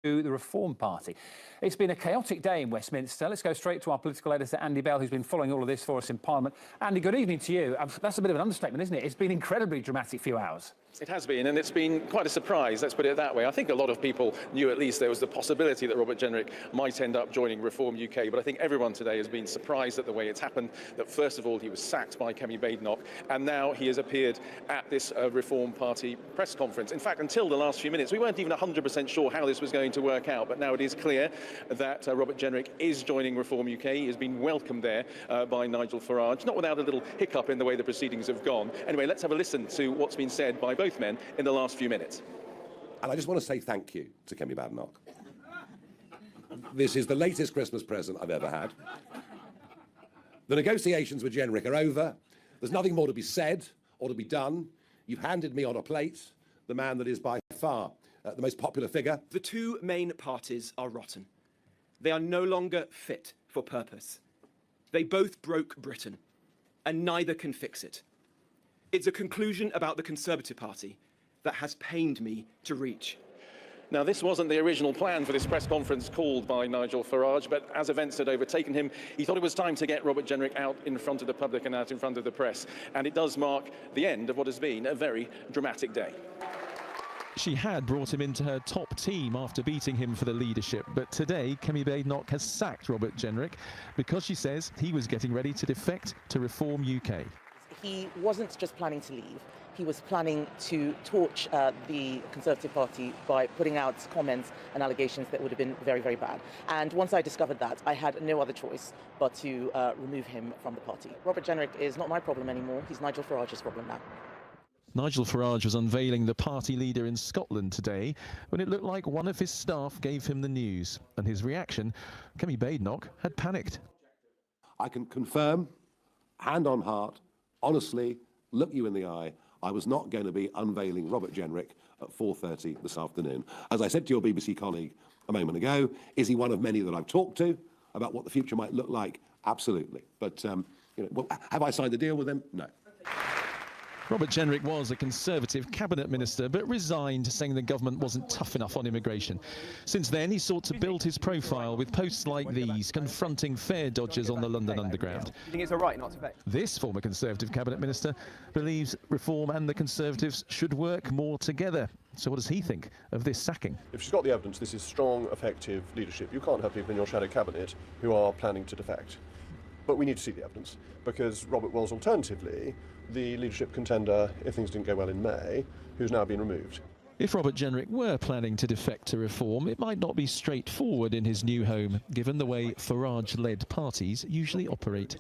the Reform Party. It's been a chaotic day in Westminster. Let's go straight to our political editor, Andy Bell, who's been following all of this for us in Parliament. Andy, good evening to you. That's a bit of an understatement, isn't it? It's been an incredibly dramatic few hours. It has been, and it's been quite a surprise, let's put it that way. I think a lot of people knew at least there was the possibility that Robert Jenrick might end up joining Reform UK, but I think everyone today has been surprised at the way it's happened, that first of all he was sacked by Kemi Badenoch, and now he has appeared at this Reform Party press conference. In fact, until the last few minutes, we weren't even 100% sure how this was going to work out, but now it is clear that Robert Jenrick is joining Reform UK. He has been welcomed there by Nigel Farage, not without a little hiccup in the way the proceedings have gone. Anyway, let's have a listen to what's been said by both men in the last few minutes. And I just want to say thank you to Kemi Badenoch. This is the latest Christmas present I've ever had. The negotiations with Jenrick are over. There's nothing more to be said or to be done. You've handed me on a plate the man that is by far the most popular figure. The two main parties are rotten. They are no longer fit for purpose. They both broke Britain, and neither can fix it. It's a conclusion about the Conservative Party that has pained me to reach. Now, this wasn't the original plan for this press conference called by Nigel Farage, but as events had overtaken him, he thought it was time to get Robert Jenrick out in front of the public and out in front of the press. And it does mark the end of what has been a very dramatic day. She had brought him into her top team after beating him for the leadership, but today Kemi Badenoch has sacked Robert Jenrick because she says he was getting ready to defect to Reform UK. He wasn't just planning to leave, he was planning to torch the Conservative Party by putting out comments and allegations that would have been very, very bad. And once I discovered that, I had no other choice but to remove him from the party. Robert Jenrick is not my problem anymore, he's Nigel Farage's problem now. Nigel Farage was unveiling the party leader in Scotland today when it looked like one of his staff gave him the news. And his reaction, Kemi Badenoch had panicked. I can confirm, hand on heart, honestly, look you in the eye, I was not going to be unveiling Robert Jenrick at 4:30 this afternoon. As I said to your BBC colleague a moment ago, is he one of many that I've talked to about what the future might look like? Absolutely. But, well, have I signed a deal with him? No. Robert Jenrick was a Conservative cabinet minister, but resigned, saying the government wasn't tough enough on immigration. Since then, he sought to build his profile with posts like these, confronting fare dodgers on the London Underground. You think it's all right not to vote? This former Conservative cabinet minister believes Reform and the Conservatives should work more together. So what does he think of this sacking? If she's got the evidence, this is strong, effective leadership. You can't have people in your shadow cabinet who are planning to defect. But we need to see the evidence, because Robert was alternatively the leadership contender, if things didn't go well in May, who's now been removed. If Robert Jenrick were planning to defect to Reform, it might not be straightforward in his new home, given the way Farage-led parties usually operate.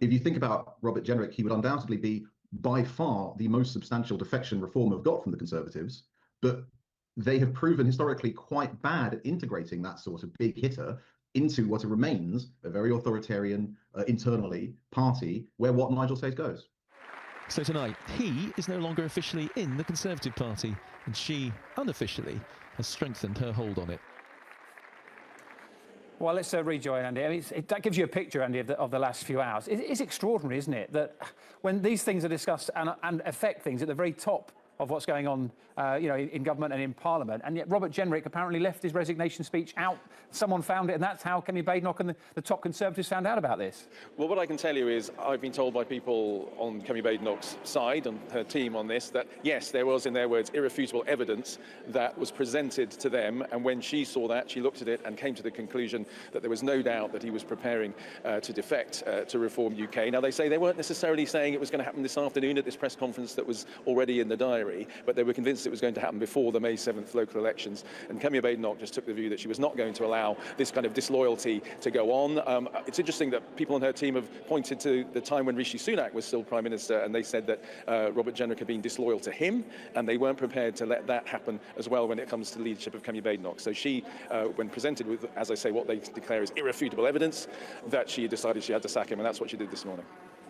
If you think about Robert Jenrick, he would undoubtedly be by far the most substantial defection Reform have got from the Conservatives, but they have proven historically quite bad at integrating that sort of big hitter into what remains a very authoritarian, internally party where what Nigel says goes. So tonight, he is no longer officially in the Conservative Party, and she, unofficially, has strengthened her hold on it. Well, let's rejoin Andy. I mean, that gives you a picture, Andy, of the last few hours. It's extraordinary, isn't it, that when these things are discussed and affect things at the very top of what's going on, in government and in Parliament, and yet Robert Jenrick apparently left his resignation speech out. Someone found it, and that's how Kemi Badenoch and the top Conservatives found out about this. Well, what I can tell you is I've been told by people on Kemi Badenoch's side and her team on this that, yes, there was, in their words, irrefutable evidence that was presented to them, and when she saw that, she looked at it and came to the conclusion that there was no doubt that he was preparing to defect to Reform UK. Now, they say they weren't necessarily saying it was going to happen this afternoon at this press conference that was already in the diary, but they were convinced it was going to happen before the May 7th local elections. And Kemi Badenoch just took the view that she was not going to allow this kind of disloyalty to go on. It's interesting that people on her team have pointed to the time when Rishi Sunak was still Prime Minister, and they said that Robert Jenrick had been disloyal to him, and they weren't prepared to let that happen as well when it comes to the leadership of Kemi Badenoch. So she, when presented with, as I say, what they declare is irrefutable evidence, that she decided she had to sack him, and that's what she did this morning.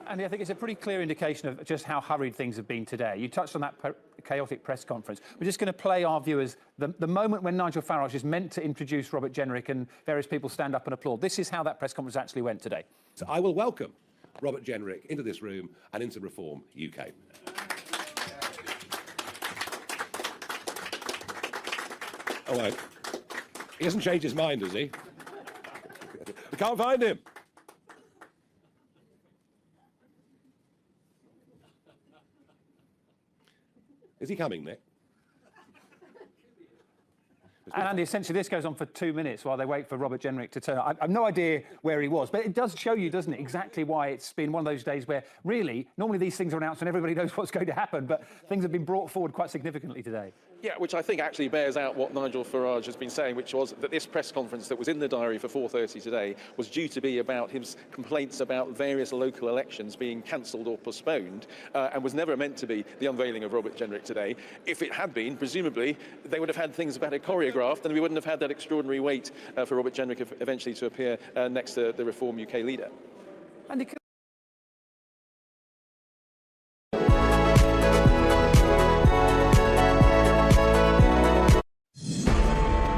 Andy, I think it's a pretty clear indication of just how hurried things have been today. You touched on that chaotic press conference. We're just going to play our viewers the moment when Nigel Farage is meant to introduce Robert Jenrick and various people stand up and applaud. This is how that press conference actually went today. So I will welcome Robert Jenrick into this room and into Reform UK. All right. He hasn't changed his mind, has he? We can't find him. Is he coming, Nick? And Andy, essentially this goes on for 2 minutes while they wait for Robert Jenrick to turn up. I've no idea where he was, but it does show you, doesn't it, exactly why it's been one of those days where really, normally these things are announced and everybody knows what's going to happen, but things have been brought forward quite significantly today. Yeah, which I think actually bears out what Nigel Farage has been saying, which was that this press conference that was in the diary for 4:30 today was due to be about his complaints about various local elections being cancelled or postponed, and was never meant to be the unveiling of Robert Jenrick today. If it had been, presumably, they would have had things about it choreographed, and we wouldn't have had that extraordinary wait for Robert Jenrick eventually to appear next to the Reform UK leader. Andy,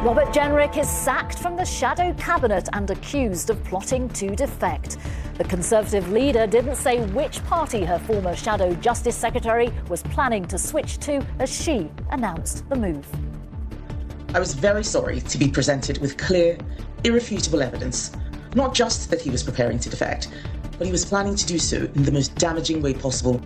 Robert Jenrick is sacked from the shadow cabinet and accused of plotting to defect. The Conservative leader didn't say which party her former shadow Justice Secretary was planning to switch to as she announced the move. I was very sorry to be presented with clear, irrefutable evidence, not just that he was preparing to defect, but he was planning to do so in the most damaging way possible.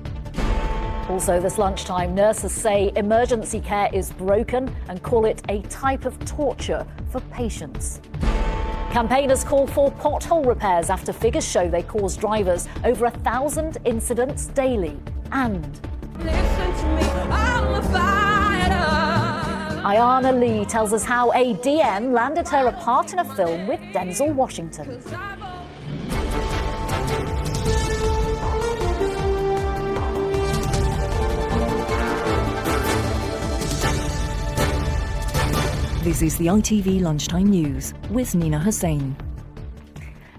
Also this lunchtime, nurses say emergency care is broken and call it a type of torture for patients. Campaigners call for pothole repairs after figures show they cause drivers over 1,000 incidents daily. And Ayana Lee tells us how a DM landed her a part in a film with Denzel Washington. This is the ITV Lunchtime News with Nina Hussain.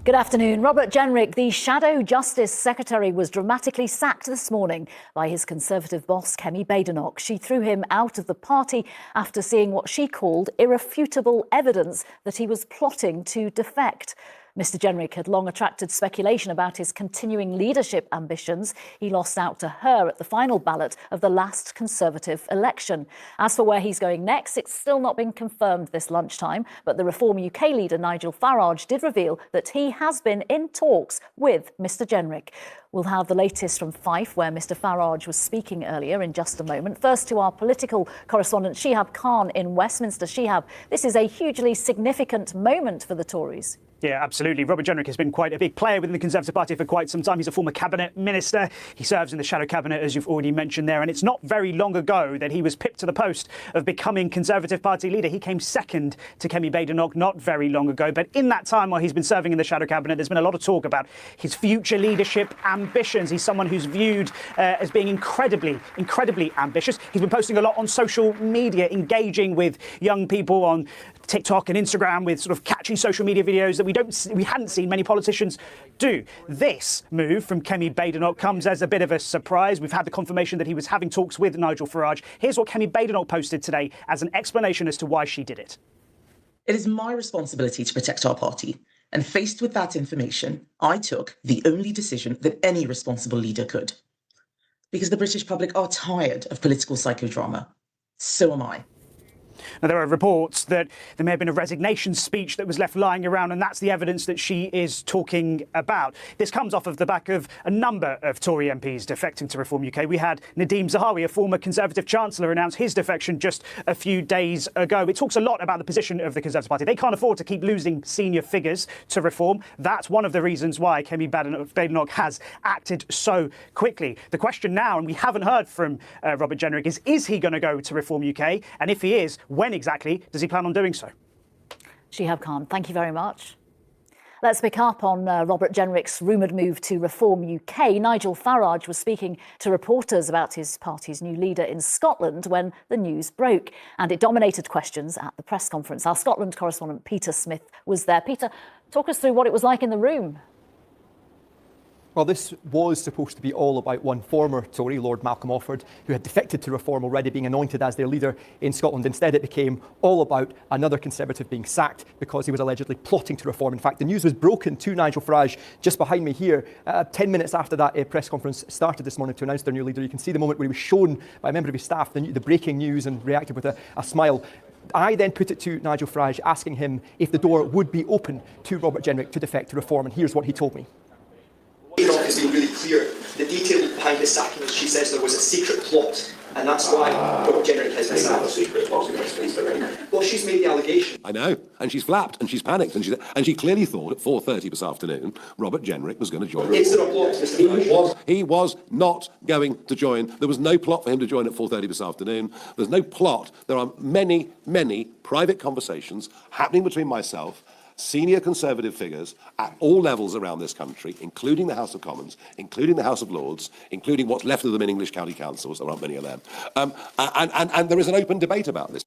Good afternoon. Robert Jenrick, the Shadow Justice Secretary, was dramatically sacked this morning by his Conservative boss, Kemi Badenoch. She threw him out of the party after seeing what she called irrefutable evidence that he was plotting to defect. Mr. Jenrick had long attracted speculation about his continuing leadership ambitions. He lost out to her at the final ballot of the last Conservative election. As for where he's going next, it's still not been confirmed this lunchtime, but the Reform UK leader Nigel Farage did reveal that he has been in talks with Mr. Jenrick. We'll have the latest from Fife, where Mr. Farage was speaking earlier, in just a moment. First to our political correspondent, Shihab Khan in Westminster. Shihab, this is a hugely significant moment for the Tories. Yeah, absolutely. Robert Jenrick has been quite a big player within the Conservative Party for quite some time. He's a former cabinet minister. He serves in the shadow cabinet, as you've already mentioned there. And it's not very long ago that he was pipped to the post of becoming Conservative Party leader. He came second to Kemi Badenoch not very long ago. But in that time while he's been serving in the shadow cabinet, there's been a lot of talk about his future leadership ambitions. He's someone who's viewed as being incredibly ambitious. He's been posting a lot on social media, engaging with young people on TikTok and Instagram with sort of catchy social media videos that we hadn't seen many politicians do. This move from Kemi Badenoch comes as a bit of a surprise. We've had the confirmation that he was having talks with Nigel Farage. Here's what Kemi Badenoch posted today as an explanation as to why she did it. It is my responsibility to protect our party. And faced with that information, I took the only decision that any responsible leader could. Because the British public are tired of political psychodrama. So am I. Now, there are reports that there may have been a resignation speech that was left lying around, and that's the evidence that she is talking about. This comes off of the back of a number of Tory MPs defecting to Reform UK. We had Nadeem Zahawi, a former Conservative Chancellor, announce his defection just a few days ago. It talks a lot about the position of the Conservative Party. They can't afford to keep losing senior figures to Reform. That's one of the reasons why Kemi Badenoch has acted so quickly. The question now, and we haven't heard from Robert Jenrick, is he going to go to Reform UK? And if he is, when exactly does he plan on doing so? Shihab Khan, thank you very much. Let's pick up on Robert Jenrick's rumoured move to Reform UK. Nigel Farage was speaking to reporters about his party's new leader in Scotland when the news broke, and it dominated questions at the press conference. Our Scotland correspondent Peter Smith was there. Peter, talk us through what it was like in the room. Well, this was supposed to be all about one former Tory, Lord Malcolm Offord, who had defected to Reform, already being anointed as their leader in Scotland. Instead, it became all about another Conservative being sacked because he was allegedly plotting to reform. In fact, the news was broken to Nigel Farage just behind me here 10 minutes after that press conference started this morning to announce their new leader. You can see the moment where he was shown by a member of his staff the breaking news and reacted with a smile. I then put it to Nigel Farage, asking him if the door would be open to Robert Jenrick to defect to reform, and here's what he told me. Badenoch has been really clear. The detail behind the sacking is she says there was a secret plot, and that's why Robert Jenrick has been sacked. Well, she's made the allegation. I know, and she's flapped, and she's panicked, and she clearly thought at 4:30 this afternoon Robert Jenrick was going to join. Is there a plot, Mr. Farage? He was not going to join. There was no plot for him to join at 4:30 this afternoon. There's no plot. There are many, many private conversations happening between myself, senior Conservative figures at all levels around this country, including the House of Commons, including the House of Lords, including what's left of them in English county councils. There aren't many of them. And there is an open debate about this.